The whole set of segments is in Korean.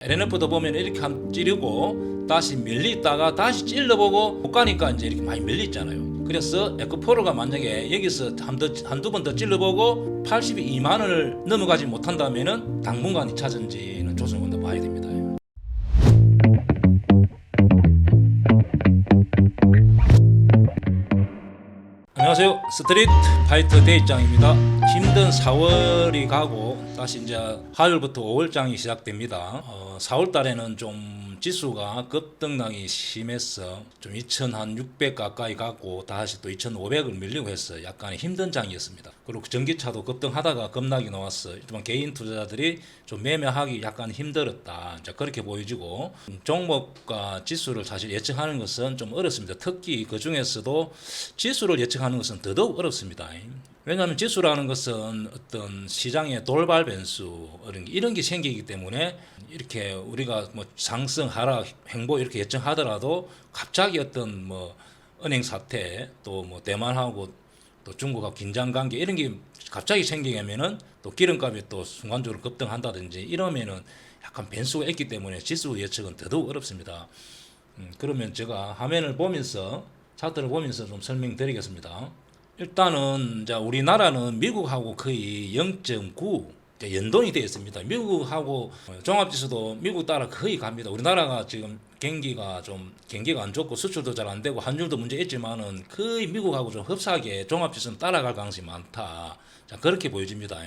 LNF도 보면 이렇게 한 찌르고 다시 밀리다가 다시 찔러보고 못 가니까 이제 이렇게 많이 밀리잖아요. 그래서 에코포르가 만약에 여기서 한두 번 더 찔러보고 82만 원을 넘어가지 못한다면은 당분간 2차 전지는 조정을 더 봐야 됩니다. 안녕하세요. 스트릿 파이터 데이장입니다. 힘든 4월이 가고 다시 이제 화요일부터 5월장이 시작됩니다. 4월 달에는 좀 지수가 급등락이 심해서 좀 2,600 가까이 갔고 다시 또 2,500을 밀리고 해서 약간의 힘든 장이었습니다. 그리고 전기차도 급등하다가 급락이 나왔어. 일단 개인 투자자들이 좀 매매하기 약간 힘들었다. 이제 그렇게 보여지고 종목과 지수를 사실 예측하는 것은 좀 어렵습니다. 특히 그 중에서도 지수를 예측하는 것은 더더욱 어렵습니다. 왜냐하면 지수라는 것은 어떤 시장의 돌발 변수 이런 게 생기기 때문에 이렇게 우리가 뭐 상승 하락 행보 이렇게 예측하더라도 갑자기 어떤 뭐 은행 사태 또 뭐 대만하고 또 중국하고 긴장 관계 이런 게 갑자기 생기면은 또 기름값이 또 순간적으로 급등한다든지 이러면은 약간 변수가 있기 때문에 지수 예측은 더더욱 어렵습니다. 그러면 제가 화면을 보면서 차트를 보면서 좀 설명드리겠습니다. 일단은 이제 우리나라는 미국하고 거의 0.9 연동이 되어 있습니다. 미국하고 종합지수도 미국 따라 거의 갑니다. 우리나라가 지금 경기가 안 좋고 수출도 잘 안 되고 환율도 문제 있지만은 거의 미국하고 좀 흡사하게 종합지수는 따라갈 가능성이 많다. 자, 그렇게 보여집니다.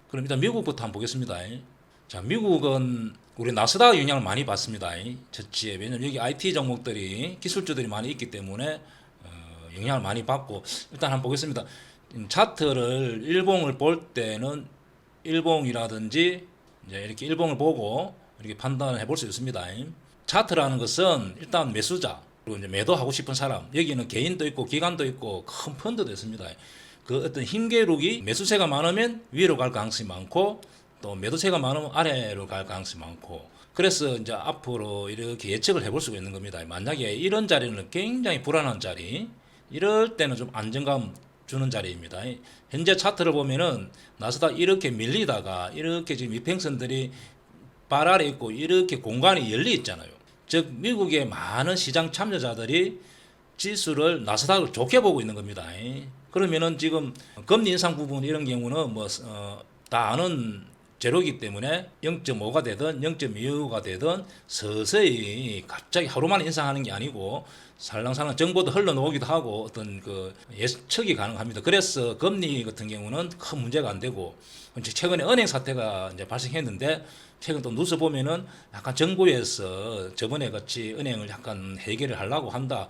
그럼 일단 미국부터 한번 보겠습니다. 자, 미국은 우리 나스닥 영향을 많이 받습니다. 첫째, 왜냐면 여기 IT 종목들이 기술주들이 많이 있기 때문에 영향을 많이 받고 일단 한번 보겠습니다. 차트를 일봉을 볼 때는 일봉이라든지 이제 이렇게 일봉을 보고 이렇게 판단을 해볼 수 있습니다. 차트라는 것은 일단 매수자 그리고 이제 매도하고 싶은 사람 여기는 개인도 있고 기관도 있고 큰 펀드도 있습니다. 그 어떤 힘겨루기 매수세가 많으면 위로 갈 가능성이 많고 또 매도세가 많으면 아래로 갈 가능성이 많고 그래서 이제 앞으로 이렇게 예측을 해볼 수가 있는 겁니다. 만약에 이런 자리는 굉장히 불안한 자리 이럴 때는 좀 안정감 주는 자리입니다. 현재 차트를 보면은 나스닥 이렇게 밀리다가 이렇게 지금 이평선들이 발 아래 있고 이렇게 공간이 열려 있잖아요. 즉 미국의 많은 시장 참여자들이 지수를 나스닥을 좋게 보고 있는 겁니다. 그러면은 지금 금리 인상 부분 이런 경우는 다 아는 제로이기 때문에 0.5가 되든 0.25가 되든 서서히 갑자기 하루만에 인상하는 게 아니고 살랑살랑 정보도 흘러나오기도 하고 어떤 그 예측이 가능합니다. 그래서 금리 같은 경우는 큰 문제가 안 되고 최근에 은행 사태가 이제 발생했는데 최근 또 뉴스 보면은 약간 정부에서 저번에 같이 은행을 약간 해결을 하려고 한다.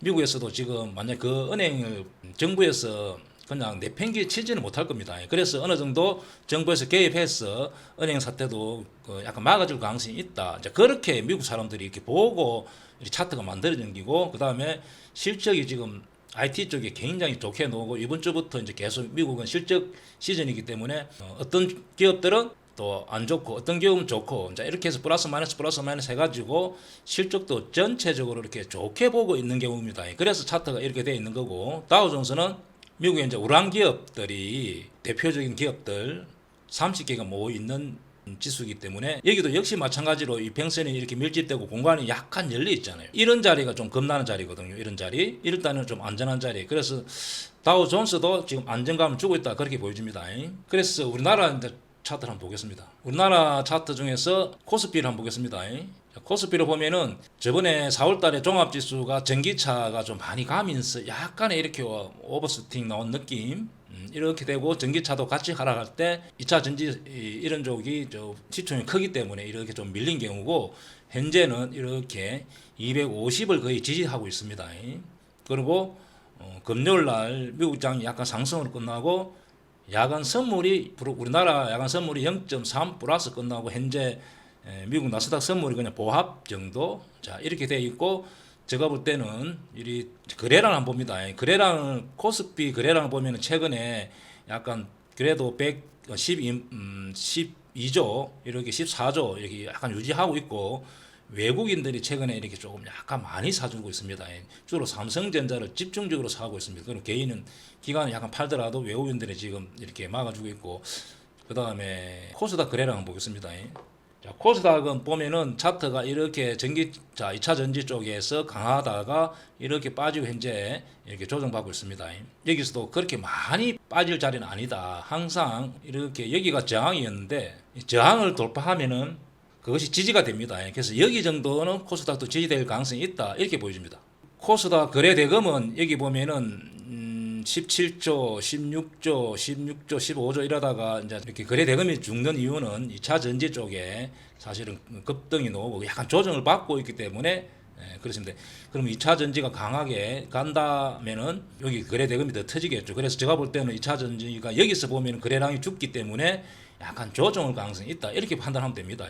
미국에서도 지금 만약 그 은행을 정부에서 그냥 내팽개 치지는 못할 겁니다. 그래서 어느 정도 정부에서 개입해서 은행 사태도 약간 막아줄 가능성이 있다. 이제 그렇게 미국 사람들이 이렇게 보고 차트가 만들어진 기고, 그 다음에 실적이 지금 IT 쪽에 굉장히 좋게 나오고 이번 주부터 이제 계속 미국은 실적 시즌이기 때문에 어떤 기업들은 또 안 좋고 어떤 기업은 좋고 이제 이렇게 해서 플러스 마이너스 해가지고 실적도 전체적으로 이렇게 좋게 보고 있는 경우입니다. 그래서 차트가 이렇게 되어 있는 거고 다우존스는 미국의 이제 우량 기업들이 대표적인 기업들 30개가 모여 있는 지수이기 때문에 여기도 역시 마찬가지로 이 평선이 이렇게 밀집되고 공간이 약간 열려 있잖아요. 이런 자리가 좀 겁나는 자리거든요. 이런 자리 일단은 좀 안전한 자리. 그래서 다우존스도 지금 안정감을 주고 있다 그렇게 보여집니다. 그래서 우리나라 이제 차트를 한번 보겠습니다. 우리나라 차트 중에서 코스피를 한번 보겠습니다. 코스피를 보면은 저번에 4월달에 종합지수가 전기차가 좀 많이 가면서 약간의 이렇게 오버슈팅 나온 느낌 이렇게 되고 전기차도 같이 하락할 때 2차 전지 이런 쪽이 시총이 크기 때문에 이렇게 좀 밀린 경우고 현재는 이렇게 250을 거의 지지하고 있습니다. 그리고 금요일날 미국장이 약간 상승으로 끝나고 야간 선물이 우리나라 야간 선물이 0.3 플러스 끝나고 현재 미국 나스닥 선물이 그냥 보합 정도 자 이렇게 돼 있고 제가 볼 때는 이 거래량을 한번 봅니다. 거래량을 코스피 거래량을 보면은 최근에 약간 그래도 12조 이렇게 14조 이렇게 약간 유지하고 있고 외국인들이 최근에 이렇게 조금 약간 많이 사주고 있습니다. 주로 삼성전자를 집중적으로 사고 있습니다. 그리고 개인은 기관은 약간 팔더라도 외국인들이 지금 이렇게 막아주고 있고 그 다음에 코스닥 거래량 한번 보겠습니다. 자, 코스닥은 보면은 차트가 이렇게 자, 2차 전지 쪽에서 강하다가 이렇게 빠지고 현재 이렇게 조정받고 있습니다. 여기서도 그렇게 많이 빠질 자리는 아니다. 항상 이렇게 여기가 저항이었는데 저항을 돌파하면은 그것이 지지가 됩니다. 그래서 여기 정도는 코스닥도 지지될 가능성이 있다. 이렇게 보여집니다. 코스닥 거래 대금은 여기 보면은 17조, 16조, 16조, 15조 이러다가 이제 이렇게 거래 대금이 죽는 이유는 2차 전지 쪽에 사실은 급등이 나오고 약간 조정을 받고 있기 때문에 그렇습니다. 그럼 2차 전지가 강하게 간다면은 여기 거래 대금이 더 터지겠죠. 그래서 제가 볼 때는 2차 전지가 여기서 보면 거래량이 죽기 때문에 약간 조정을 가능성이 있다. 이렇게 판단하면 됩니다.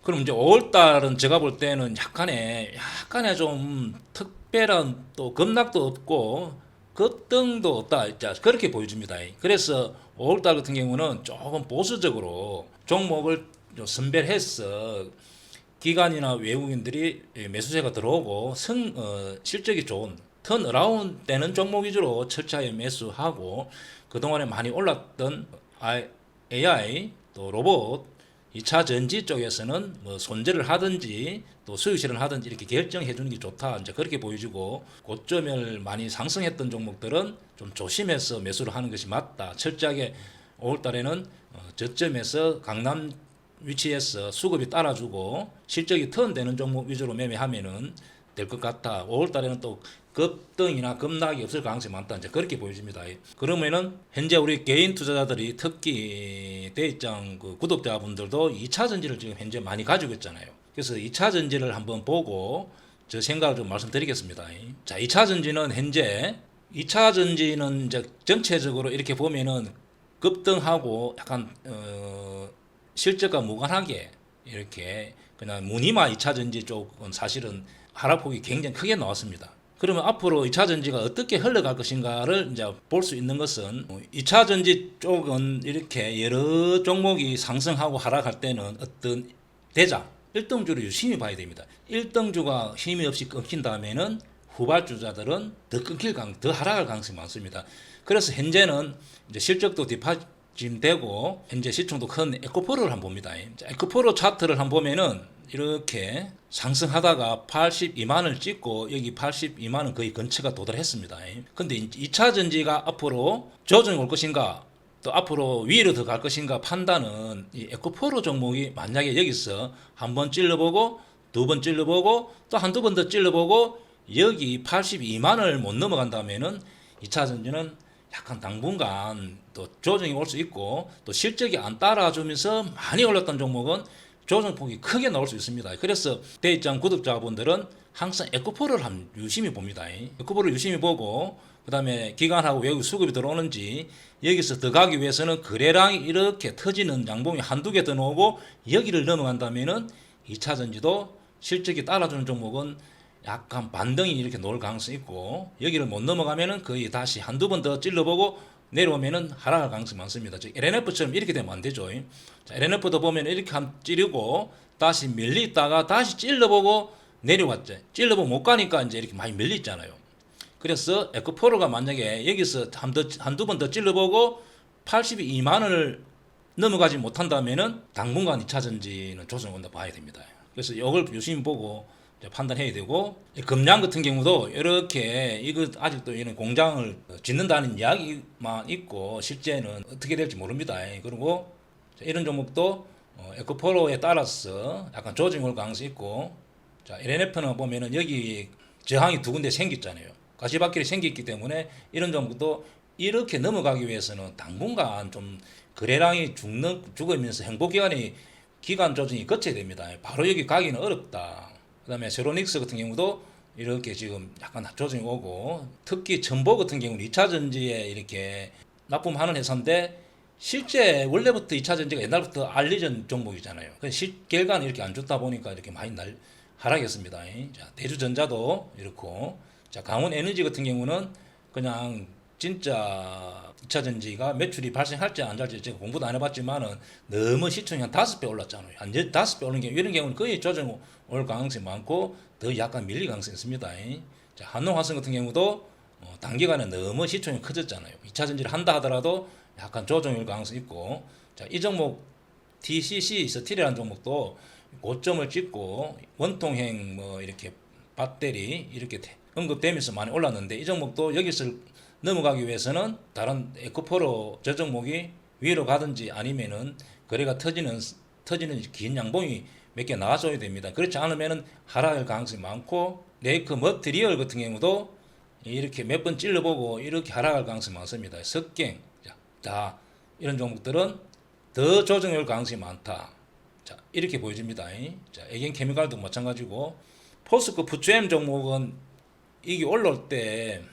그럼 이제 5월달은 제가 볼 때는 약간의 좀 특별한 또 급락도 없고 급등도 없다. 자, 그렇게 보여줍니다. 그래서 5월달 같은 경우는 조금 보수적으로 종목을 선별해서 기관이나 외국인들이 매수세가 들어오고 실적이 좋은 턴어라운드 되는 종목 위주로 철저하게 매수하고 그동안에 많이 올랐던 AI 또 로봇 2차 전지 쪽에서는 뭐 손절을 하든지 또 수익 실현을 하든지 이렇게 결정해 주는 게 좋다. 이제 그렇게 보여주고 고점을 많이 상승했던 종목들은 좀 조심해서 매수를 하는 것이 맞다. 철저하게 5월 달에는 저점에서 강남 위치에서 수급이 따라주고 실적이 턴되는 종목 위주로 매매하면은 될 것 같다. 5월 달에는 또 급등이나 급락이 없을 가능성이 많다. 이제 그렇게 보여집니다. 그러면은 현재 우리 개인 투자자들이 특히 대입장 구독자분들도 2차 전지를 지금 현재 많이 가지고 있잖아요. 그래서 2차 전지를 한번 보고 저 생각을 좀 말씀드리겠습니다. 자, 2차 전지는 현재 2차 전지는 이제 전체적으로 이렇게 보면은 급등하고 약간 실적과 무관하게 이렇게 그냥 무늬마 2차 전지 쪽은 사실은 하락폭이 굉장히 크게 나왔습니다. 그러면 앞으로 2차 전지가 어떻게 흘러갈 것인가를 이제 볼 수 있는 것은 2차 전지 쪽은 이렇게 여러 종목이 상승하고 하락할 때는 어떤 대장 1등주를 유심히 봐야 됩니다. 1등주가 힘이 없이 끊긴 다음에는 후발주자들은 더 하락할 가능성이 많습니다. 그래서 현재는 이제 실적도 뒷받침되고 현재 시총도 큰 에코프로를 한번 봅니다. 에코프로 차트를 한번 보면은 이렇게 상승하다가 82만을 찍고 여기 82만은 거의 근처가 도달했습니다. 근데 2차 전지가 앞으로 조정이 올 것인가 또 앞으로 위로 더 갈 것인가 판단은 이 에코프로 종목이 만약에 여기서 한번 찔러보고 두 번 찔러보고 또 한두 번 더 찔러보고 여기 82만을 못 넘어간다면은 2차 전지는 약간 당분간 또 조정이 올 수 있고 또 실적이 안 따라주면서 많이 올랐던 종목은 조정폭이 크게 나올 수 있습니다. 그래서 대입장 구독자분들은 항상 에코프로를 유심히 봅니다. 에코프로를 유심히 보고 그 다음에 기관하고 외국 수급이 들어오는지 여기서 더 가기 위해서는 거래량이 이렇게 터지는 양봉이 한두 개 더 나오고 여기를 넘어간다면은 2차 전지도 실적이 따라주는 종목은 약간 반등이 이렇게 나올 가능성이 있고 여기를 못 넘어가면은 거의 다시 한두 번 더 찔러보고 내려오면은 하락할 가능성이 많습니다. 즉 LNF처럼 이렇게 되면 안 되죠. 자, LNF도 보면 이렇게 찌르고 다시 밀리다가 다시 찔러보고 내려왔죠. 찔러보고 못 가니까 이제 이렇게 많이 밀리잖아요. 그래서 에코프로가 만약에 여기서 한두 번 더 찔러보고 82만원을 넘어가지 못한다면은 당분간 2차 전지는 조정 온다 봐야 됩니다. 그래서 이걸 유심히 보고 판단해야 되고 금양 같은 경우도 이렇게 이거 아직도 이런 공장을 짓는다는 이야기만 있고 실제는 어떻게 될지 모릅니다. 그리고 이런 종목도 에코프로에 따라서 약간 조정이 올 가능성이 있고 자 LNF는 보면은 여기 저항이 두 군데 생겼잖아요. 가시밭길이 생겼기 때문에 이런 종목도 이렇게 넘어가기 위해서는 당분간 좀 거래량이 죽으면서 기간 조정이 거쳐야 됩니다. 바로 여기 가기는 어렵다. 그 다음에 세로닉스 같은 경우도 이렇게 지금 약간 조정이 오고 특히 첨보 같은 경우는 2차 전지에 이렇게 납품하는 회사인데 실제 원래부터 2차 전지가 옛날부터 알려진 종목이잖아요. 결과는 이렇게 안 좋다 보니까 이렇게 많이 하락했습니다. 자, 대주전자도 이렇고 자, 강원에너지 같은 경우는 그냥 진짜 2차 전지가 매출이 발생할지 안 할지 제가 공부도 안 해봤지만은 너무 시총이 한 5배 올랐잖아요. 한 5배 오른 경우 이런 경우는 거의 조정 올 가능성이 많고 더 약간 밀릴 가능성이 있습니다. 자, 한농화성 같은 경우도 단기간에 너무 시총이 커졌잖아요. 2차 전지를 한다 하더라도 약간 조정이 올 가능성이 있고 자, 이 종목 TCC 스틸이라는 종목도 고점을 찍고 원통행 뭐 이렇게 배터리 이렇게 언급되면서 많이 올랐는데, 이 종목도 여기서 넘어가기 위해서는 다른 에코프로 저 종목이 위로 가든지 아니면은 거래가 터지는 긴 양봉이 몇 개 나와줘야 됩니다. 그렇지 않으면은 하락할 가능성이 많고, 레이크 머티리얼 같은 경우도 이렇게 몇 번 찔러보고 이렇게 하락할 가능성이 많습니다. 석갱, 자 이런 종목들은 더 조정할 가능성이 많다. 자 이렇게 보여집니다. 자 에겐 케미칼도 마찬가지고, 포스코 푸추엠 종목은 이게 올라올 때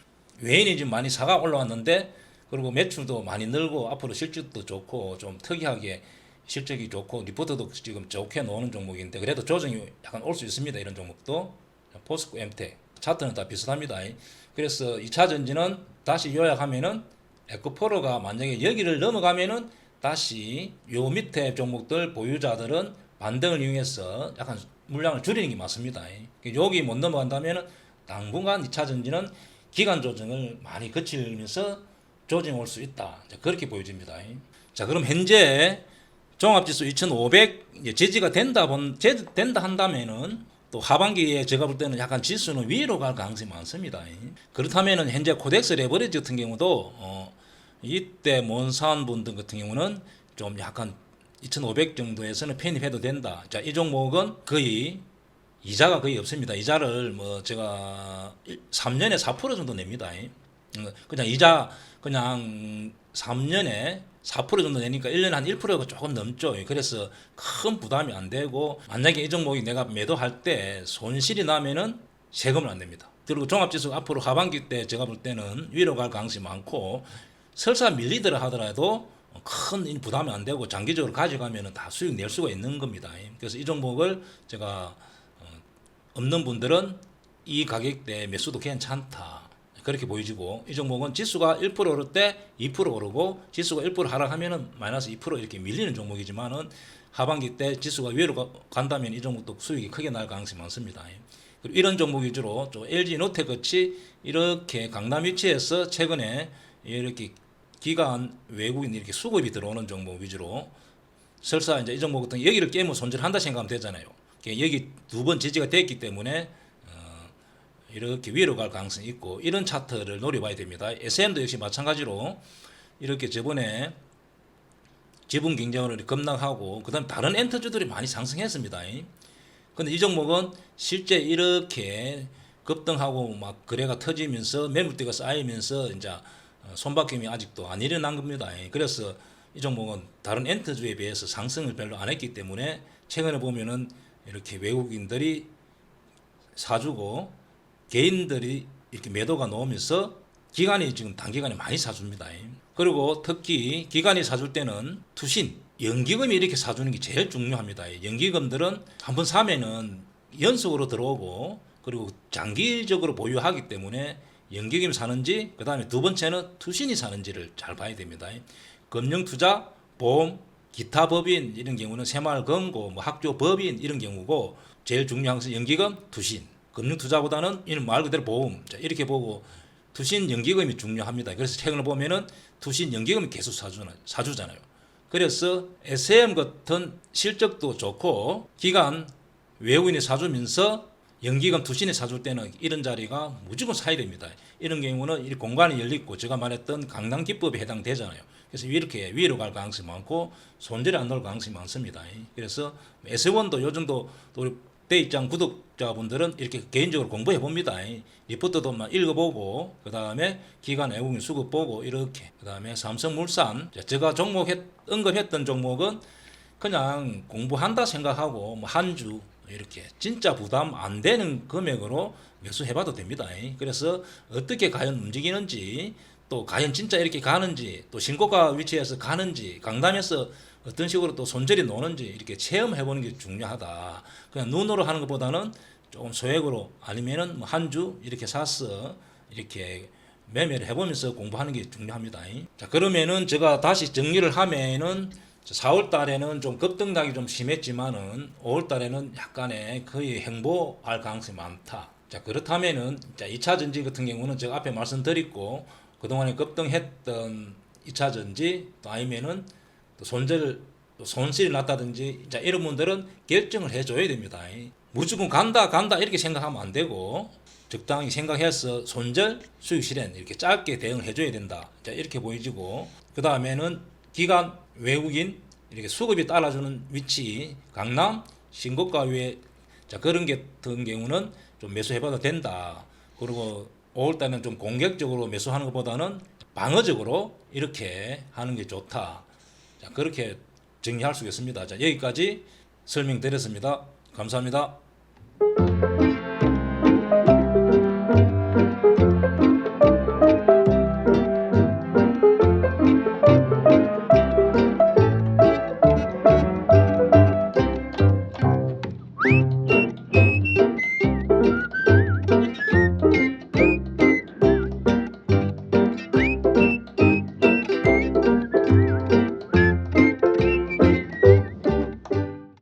외인이 좀 많이 사가 올라왔는데, 그리고 매출도 많이 늘고 앞으로 실적도 좋고 좀 특이하게 실적이 좋고 리포트도 지금 좋게 나오는 종목인데, 그래도 조정이 약간 올 수 있습니다. 이런 종목도. 포스코 엠텍 차트는 다 비슷합니다. 그래서 2차 전지는 다시 요약하면은 에코프로가 만약에 여기를 넘어가면은 다시 요 밑에 종목들 보유자들은 반등을 이용해서 약간 물량을 줄이는 게 맞습니다. 여기 못 넘어간다면은 당분간 2차 전지는 기간 조정을 많이 거치면서 조정이 올 수 있다. 그렇게 보여집니다. 자, 그럼 현재 종합지수 2500 제지가 된다 한다면은 또 하반기에 제가 볼 때는 약간 지수는 위로 갈 가능성이 많습니다. 그렇다면은 현재 코덱스 레버리지 같은 경우도 이때 몬산분들 같은 경우는 좀 약간 2500 정도에서는 편입해도 된다. 자, 이 종목은 거의 이자가 거의 없습니다. 이자를 뭐 제가 3년에 4% 정도 냅니다. 그냥 이자 그냥 3년에 4% 정도 내니까 1년에 한 1%가 조금 넘죠. 그래서 큰 부담이 안 되고, 만약에 이 종목이 내가 매도할 때 손실이 나면은 세금을 안 냅니다. 그리고 종합지수 앞으로 하반기 때 제가 볼 때는 위로 갈 가능성이 많고, 설사 밀리더라 하더라도 큰 부담이 안 되고 장기적으로 가져가면은 다 수익 낼 수가 있는 겁니다. 그래서 이 종목을 제가 없는 분들은 이 가격대 매수도 괜찮다. 그렇게 보여지고, 이 종목은 지수가 1% 오를 때 2% 오르고 지수가 1% 하락하면은 마이너스 2% 이렇게 밀리는 종목이지만은, 하반기 때 지수가 위로 간다면 이 종목도 수익이 크게 날 가능성이 많습니다. 그리고 이런 종목 위주로 좀 LG 노텍 같이 이렇게 강남 위치에서 최근에 이렇게 기관 외국인 이렇게 수급이 들어오는 종목 위주로, 설사 이제 이 종목 같은 여기를 깨면 손절한다 생각하면 되잖아요. 여기 두 번 지지가 됐기 때문에 이렇게 위로 갈 가능성이 있고, 이런 차트를 노려봐야 됩니다. SM도 역시 마찬가지로 이렇게 저번에 지분 경쟁으로 급락하고 그다음 다른 엔터주들이 많이 상승했습니다. 근데 이 종목은 실제 이렇게 급등하고 막 거래가 터지면서 매물대가 쌓이면서 이제 손바뀜이 아직도 안 일어난 겁니다. 그래서 이 종목은 다른 엔터주에 비해서 상승을 별로 안 했기 때문에 최근에 보면은 이렇게 외국인들이 사주고 개인들이 이렇게 매도가 나오면서 기관이 지금 단기간에 많이 사줍니다. 그리고 특히 기관이 사줄 때는 투신, 연기금이 이렇게 사주는 게 제일 중요합니다. 연기금들은 한번 사면은 연속으로 들어오고, 그리고 장기적으로 보유하기 때문에 연기금이 사는지, 그 다음에 두 번째는 투신이 사는지를 잘 봐야 됩니다. 금융투자, 보험, 기타 법인 이런 경우는 새마을금고, 뭐 학교 법인 이런 경우고, 제일 중요한 것은 연기금, 투신. 금융투자보다는 이는 말 그대로 보험. 자, 이렇게 보고 투신 연기금이 중요합니다. 그래서 최근에 보면은 투신 연기금이 계속 사주잖아요. 그래서 SM 같은 실적도 좋고 기관 외국인이 사주면서 연기금 투신이 사줄 때는 이런 자리가 무조건 사야 됩니다. 이런 경우는 이 공간이 열리고 제가 말했던 강남기법에 해당되잖아요. 그래서 이렇게 위로 갈 가능성이 많고 손절이 안 나올 가능성이 많습니다. 그래서 S1도 요즘도 우리 대입장 구독자분들은 이렇게 개인적으로 공부해 봅니다. 리포트도 막 읽어보고, 그 다음에 기관 외국인 수급 보고, 이렇게. 그 다음에 삼성물산, 제가 언급했던 종목은 그냥 공부한다 생각하고, 뭐 한 주, 이렇게 진짜 부담 안 되는 금액으로 매수해봐도 됩니다. 그래서 어떻게 과연 움직이는지, 또 과연 진짜 이렇게 가는지, 또 신고가 위치에서 가는지, 강남에서 어떤 식으로 또 손절이 노는지 이렇게 체험해보는 게 중요하다. 그냥 눈으로 하는 것보다는 조금 소액으로 아니면은 뭐 한 주 이렇게 사서 이렇게 매매를 해보면서 공부하는 게 중요합니다. 자, 그러면은 제가 다시 정리를 하면은 4월 달에는 좀 급등락이 좀 심했지만은 5월 달에는 약간의 거의 행보할 가능성이 많다. 자, 그렇다면은 2차 전지 같은 경우는 제가 앞에 말씀드렸고, 그동안에 급등했던 2차 전지 또 아니면은 또 손절 또 손실이 났다든지 자, 이런 분들은 결정을 해줘야 됩니다. 무조건 간다 이렇게 생각하면 안 되고 적당히 생각해서 손절 수익 실현 이렇게 짧게 대응을 해줘야 된다. 자, 이렇게 보여지고 그 다음에는 기관 외국인 이렇게 수급이 따라주는 위치 강남 신고가 위에 자, 그런 게 같은 경우는 좀 매수해봐도 된다. 그리고 5월달에는 좀 공격적으로 매수하는 것보다는 방어적으로 이렇게 하는 게 좋다. 자, 그렇게 정리할 수 있습니다. 자, 여기까지 설명드렸습니다. 감사합니다.